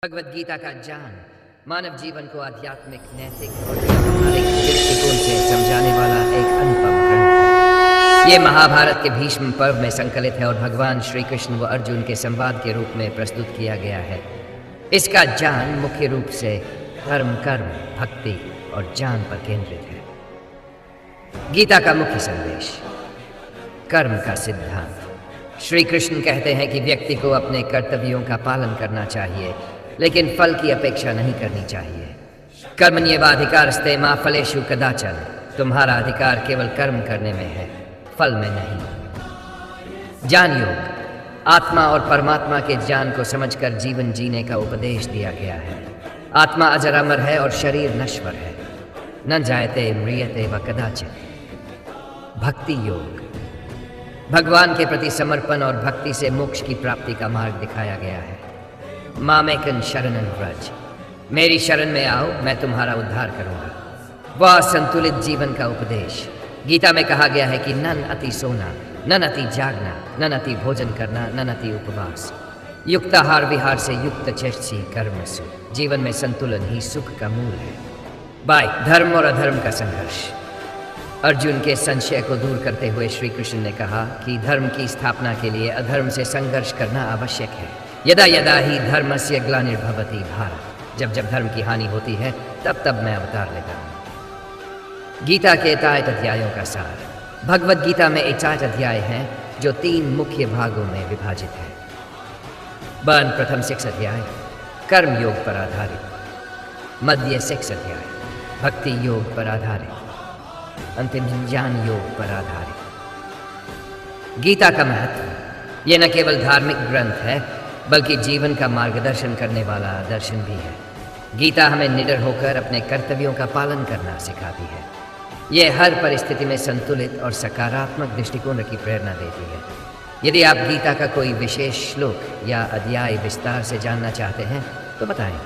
भगवद गीता का ज्ञान मानव जीवन को आध्यात्मिक, नैतिक और व्यावहारिक दृष्टिकोण से समझाने वाला एक अनुपम ग्रंथ है। ये महाभारत के भीष्म पर्व में संकलित है और भगवान श्री कृष्ण व अर्जुन के संवाद के रूप में प्रस्तुत किया गया है। इसका ज्ञान मुख्य रूप से धर्म, कर्म, भक्ति और ज्ञान पर केंद्रित है। गीता का मुख्य संदेश कर्म का सिद्धांत। श्री कृष्ण कहते हैं कि व्यक्ति को अपने कर्तव्यों का पालन करना चाहिए, लेकिन फल की अपेक्षा नहीं करनी चाहिए। कर्मण्येवाधिकारस्ते मा फलेषु कदाचन। तुम्हारा अधिकार केवल कर्म करने में है, फल में नहीं। ज्ञान योग आत्मा और परमात्मा के ज्ञान को समझकर जीवन जीने का उपदेश दिया गया है। आत्मा अजर अमर है और शरीर नश्वर है। न जायते म्रियते व कदाचित। भक्ति योग भगवान के प्रति समर्पण और भक्ति से मोक्ष की प्राप्ति का मार्ग दिखाया गया है। मामेकं शरणं व्रज। मेरी शरण में आओ, मैं तुम्हारा उद्धार करूंगा। वह संतुलित जीवन का उपदेश। गीता में कहा गया है कि नन अति सोना, नन अति जागना, नन अति भोजन करना, नन अति उपवास। युक्ताहार विहार से युक्त चेष्टि कर्मसु। जीवन में संतुलन ही सुख का मूल है। बाय धर्म और अधर्म का संघर्ष। अर्जुन के संशय को दूर करते हुए श्री कृष्ण ने कहा कि धर्म की स्थापना के लिए अधर्म से संघर्ष करना आवश्यक है। यदा यदा ही धर्मस्य ग्लानिर्भवति भारत। जब जब धर्म की हानि होती है, तब तब मैं अवतार लेता हूँ। गीता के 63 अध्यायों का सार। भगवद गीता में 61 अध्याय हैं जो 3 मुख्य भागों में विभाजित है। बर्न प्रथम 6 अध्याय कर्म योग पर आधारित, मध्य 6 अध्याय भक्ति योग पर आधारित, अंतिम ज्ञान योग पर आधारित। गीता का महत्व। यह न केवल धार्मिक ग्रंथ है, बल्कि जीवन का मार्गदर्शन करने वाला दर्शन भी है। गीता हमें निडर होकर अपने कर्तव्यों का पालन करना सिखाती है। यह हर परिस्थिति में संतुलित और सकारात्मक दृष्टिकोण की प्रेरणा देती है। यदि आप गीता का कोई विशेष श्लोक या अध्याय विस्तार से जानना चाहते हैं तो बताएं।